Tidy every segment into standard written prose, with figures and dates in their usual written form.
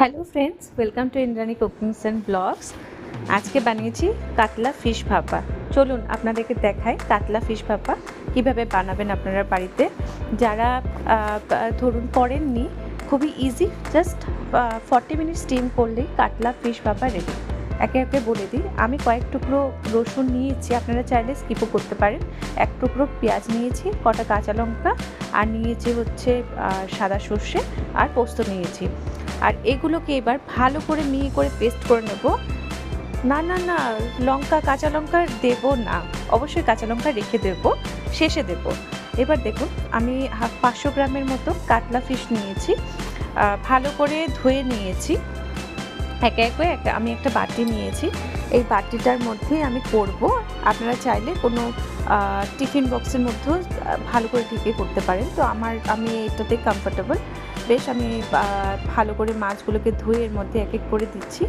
Hello friends, welcome to Indrani cookings and blogs. আজকে বানিয়েছি কাতলা ফিশ ভাপা। চলুন আপনাদেরকে দেখাই কাতলা ফিশ ভাপা কীভাবে বানাবেন আপনারা বাড়িতে। যারা ধরুন করেননি, খুবই ইজি, জাস্ট 40 মিনিট স্টিম করলেই কাতলা ফিশ ভাপা রেডি। একে একে বলে দিই। আমি কয়েক টুকরো রসুন নিয়েছি, আপনারা চাইলে স্কিপও করতে পারেন। এক টুকরো পেঁয়াজ নিয়েছি, কটা কাঁচা লঙ্কা, আর নিয়েছি হচ্ছে সাদা সর্ষে আর পোস্ত নিয়েছি। আর এগুলোকে এবার ভালো করে মিহি করে পেস্ট করে নেব। না না না, কাঁচা লঙ্কা দেব না, অবশ্যই কাঁচা লঙ্কা রেখে দেব, শেষে দেব। এবার দেখুন, আমি 500 গ্রামের মতো কাতলা ফিশ নিয়েছি, ভালো করে ধুয়ে নিয়েছি। একে একে আমি একটা বাটি নিয়েছি, এই বাটিটার মধ্যে আমি করব। আপনারা চাইলে কোনো টিফিন বক্সের মধ্যেও ভালো করে ঢেকে করতে পারেন। তো আমি এটাতে কমফোর্টেবল। বেশ, আমি ভালো করে মাছগুলোকে ধুয়ে এর মধ্যে এক এক করে দিচ্ছি।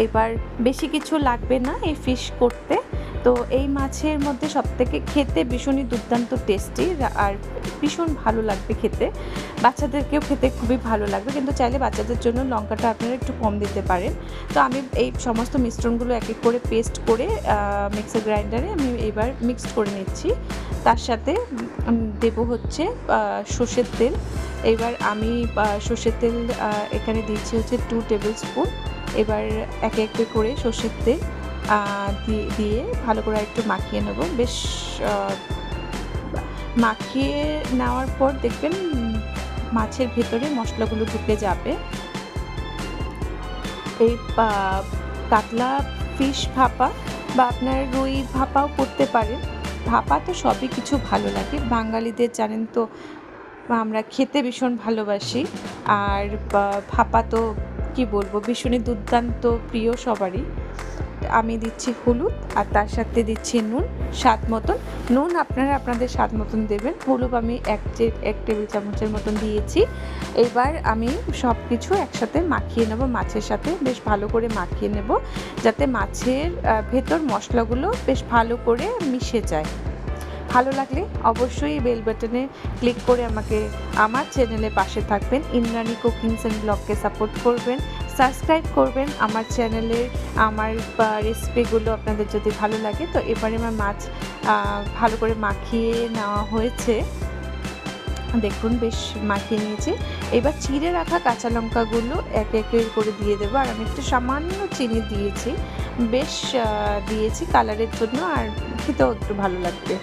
এবার বেশি কিছু লাগবে না এই ফিশ করতে। তো এই মাছের মধ্যে সবথেকে খেতে ভীষণই দুর্দান্ত টেস্টি আর ভীষণ ভালো লাগবে খেতে। বাচ্চাদেরকেও খেতে খুবই ভালো লাগবে, কিন্তু চাইলে বাচ্চাদের জন্য লঙ্কাটা আপনারা একটু কম দিতে পারেন। তো আমি এই সমস্ত মিশ্রণগুলো এক এক করে পেস্ট করে মিক্সার গ্রাইন্ডারে আমি এবার মিক্সড করে নিচ্ছি। তার সাথে দেব হচ্ছে সর্ষের তেল। এবার আমি সর্ষের তেল এখানে দিচ্ছি হচ্ছে 2 টেবিল স্পুন। এবার একে একে করে সর্ষের তেল দিয়ে ভালো করে একটু মাখিয়ে নেব। বেশ মাখিয়ে নেওয়ার পর দেখবেন মাছের ভেতরে মশলাগুলো ঢুকে যাবে। এই কাতলা ফিশ ভাপা বা আপনার রুই ভাপাও করতে পারেন। ভাপা তো সবই কিছু ভালো লাগে, বাঙালিদের জানেন তো আমরা খেতে ভীষণ ভালোবাসি। আর ভাপা তো কি বলবো, ভীষণই দুর্দান্ত প্রিয় সবারই। আমি দিচ্ছি হলুদ আর তার সাথে দিচ্ছি নুন, স্বাদ মতন। নুন আপনারা আপনাদের স্বাদ মতন দেবেন। হলুদ আমি এক টেবিল চামচের মতন দিয়েছি। এবার আমি সব কিছু একসাথে মাখিয়ে নেব, মাছের সাথে বেশ ভালো করে মাখিয়ে নেব, যাতে মাছের ভেতর মশলাগুলো বেশ ভালো করে মিশে যায়। ভালো লাগলে অবশ্যই বেল বাটনে ক্লিক করে আমার চ্যানেলের পাশে থাকবেন। ইন্দ্রাণী কুকিংস অ্যান্ড ব্লগকে সাপোর্ট করবেন, সাবস্ক্রাইব করবেন আমার চ্যানেলে। আমার রেসিপিগুলো আপনাদের যদি ভালো লাগে। তো এবারে আমার মাছ ভালো করে মাখিয়ে নেওয়া হয়েছে, দেখুন বেশ মাখিয়ে নিয়েছি। এবার চিড়ে রাখা কাঁচা লঙ্কাগুলো এক একে করে দিয়ে দেবো। আর আমি একটু সামান্য চিনি দিয়েছি, বেশ দিয়েছি কালারের জন্য, আর খেতেও একটু ভালো লাগবে।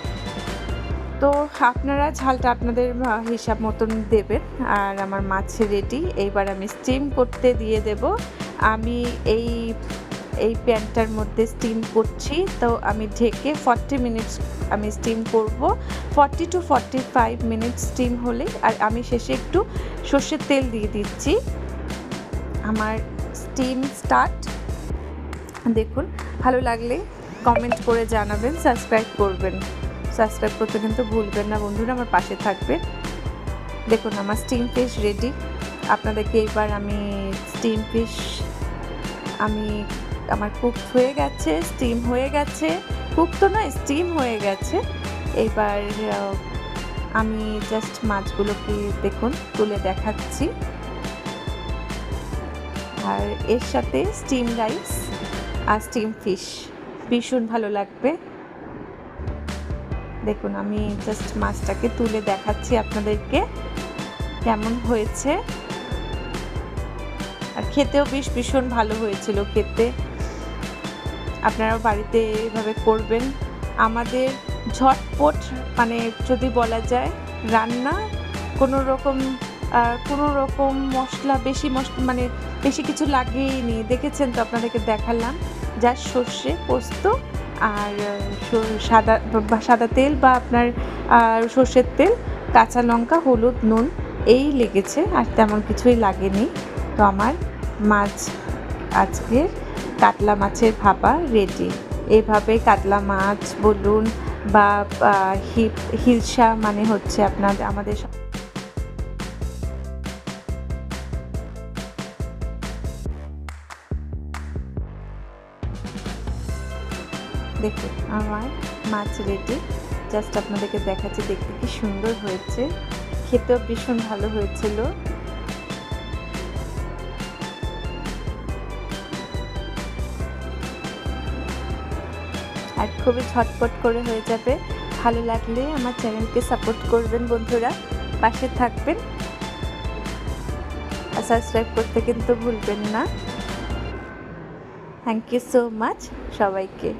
তো আপনারা ঝালটা আপনাদের হিসাব মতন দেবেন। আর আমার মাছ রেডি। এইবার আমি স্টিম করতে দিয়ে দেব। আমি এই প্যানটার মধ্যে স্টিম করছি, তো আমি ঢেকে 40 মিনিটস আমি স্টিম করব। 40 to 45 মিনিট স্টিম হলে আর আমি শেষে একটু সর্ষের তেল দিয়ে দিচ্ছি। আমার স্টিম স্টার্ট। দেখুন, ভালো লাগলে কমেন্ট করে জানাবেন, সাবস্ক্রাইব করবেন। সাবস্ক্রাইব করতে কিন্তু ভুলবেন না বন্ধুরা, আমার পাশে থাকবেন। দেখুন আমার স্টিম ফিশ রেডি। আপনাদেরকে এবার আমি স্টিম ফিশ আমার কুক হয়ে গেছে, স্টিম হয়ে গেছে। কুক তো নয়, স্টিম হয়ে গেছে। এবার আমি জাস্ট মাছগুলোকে দেখুন তুলে দেখাচ্ছি। আর এর সাথে স্টিম রাইস আর স্টিম ফিশ ভীষণ ভালো লাগবে। দেখুন আমি জাস্ট মাছটাকে তুলে দেখাচ্ছি আপনাদেরকে কেমন হয়েছে। আর খেতেও ভীষণ ভালো হয়েছিল খেতে। আপনারাও বাড়িতে এভাবে করবেন। আমাদের ঝটপট, মানে যদি বলা যায় রান্না, কোনো রকম মশলা মানে বেশি কিছু লাগেইনি। দেখেছেন তো, আপনাদেরকে দেখালাম। যা সর্ষে, পোস্ত আর সাদা তেল বা আপনার সর্ষের তেল, কাঁচা লঙ্কা, হলুদ, নুন এই লেগেছে, আর তেমন কিছুই লাগেনি। তো আমার আজকের কাতলা মাছের ভাপা রেডি। এইভাবে কাতলা মাছ বলুন বা হিলসা, মানে হচ্ছে আমাদের দেখুন আমার মাছ রেডি। জাস্ট আপনাদেরকে দেখাচ্ছি, দেখতে কি সুন্দর হয়েছে, খেতেও ভীষণ ভালো হয়েছিল। আর খুবই ঝটপট করে হয়ে যাবে। ভালো লাগলে আমার চ্যানেলকে সাপোর্ট করবেন বন্ধুরা, পাশে থাকবেন আর সাবস্ক্রাইব করতে কিন্তু ভুলবেন না। থ্যাংক ইউ সো মাচ সবাইকে।